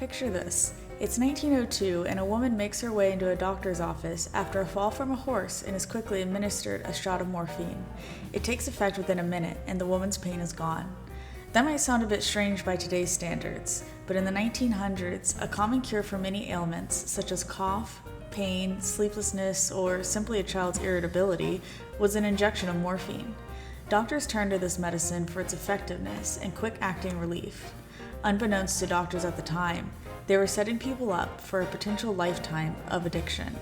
Picture this. It's 1902 and a woman makes her way into a doctor's office after a fall from a horse and is quickly administered a shot of morphine. It takes effect within a minute and the woman's pain is gone. That might sound a bit strange by today's standards, but in the 1900s, a common cure for many ailments such as cough, pain, sleeplessness, or simply a child's irritability was an injection of morphine. Doctors turned to this medicine for its effectiveness and quick-acting relief. Unbeknownst to doctors at the time, they were setting people up for a potential lifetime of addiction.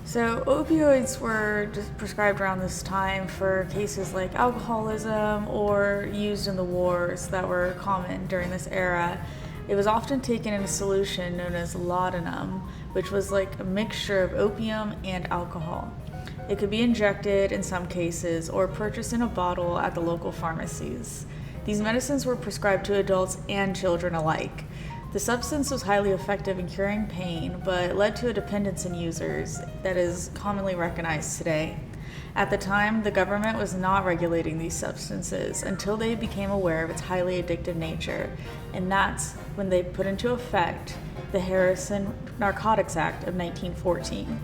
So opioids were just prescribed around this time for cases like alcoholism or used in the wars that were common during this era. It was often taken in a solution known as laudanum, which was like a mixture of opium and alcohol. It could be injected in some cases or purchased in a bottle at the local pharmacies. These medicines were prescribed to adults and children alike. The substance was highly effective in curing pain, but led to a dependence in users that is commonly recognized today. At the time, the government was not regulating these substances until they became aware of its highly addictive nature, and that's when they put into effect the Narcotics Act of 1914.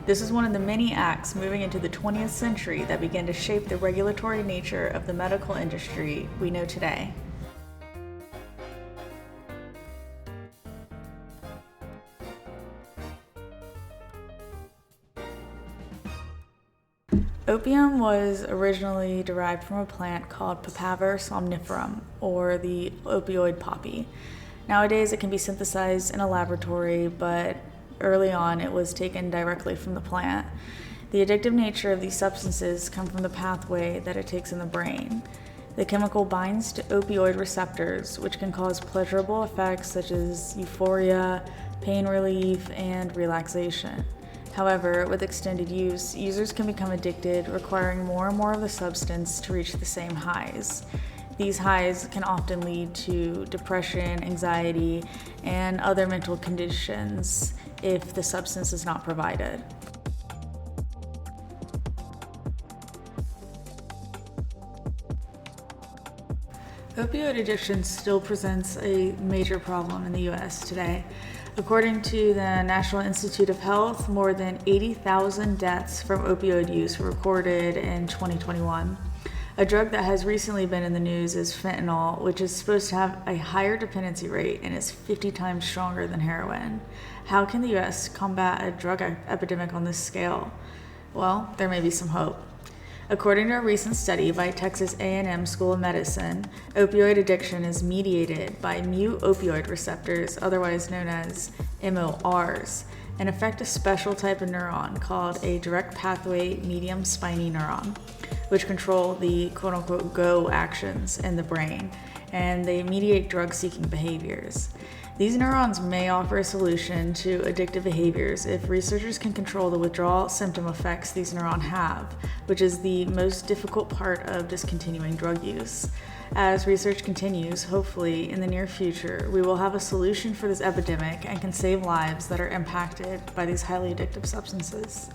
This is one of the many acts moving into the 20th century that began to shape the regulatory nature of the medical industry we know today. Opium was originally derived from a plant called Papaver somniferum, or the opioid poppy. Nowadays it can be synthesized in a laboratory, but early on it was taken directly from the plant. The addictive nature of these substances come from the pathway that it takes in the brain. The chemical binds to opioid receptors, which can cause pleasurable effects such as euphoria, pain relief, and relaxation. However, with extended use, users can become addicted, requiring more and more of the substance to reach the same highs. These highs can often lead to depression, anxiety, and other mental conditions if the substance is not provided. Opioid addiction still presents a major problem in the U.S. today. According to the National Institute of Health, more than 80,000 deaths from opioid use were recorded in 2021. A drug that has recently been in the news is fentanyl, which is supposed to have a higher dependency rate and is 50 times stronger than heroin. How can the U.S. combat a drug epidemic on this scale? Well, there may be some hope. According to a recent study by Texas A&M School of Medicine, opioid addiction is mediated by mut-opioid receptors, otherwise known as MORs, and affect a special type of neuron called a direct pathway medium spiny neuron, which control the quote-unquote go actions in the brain, and they mediate drug-seeking behaviors. These neurons may offer a solution to addictive behaviors if researchers can control the withdrawal symptom effects these neurons have, which is the most difficult part of discontinuing drug use. As research continues, hopefully in the near future, we will have a solution for this epidemic and can save lives that are impacted by these highly addictive substances.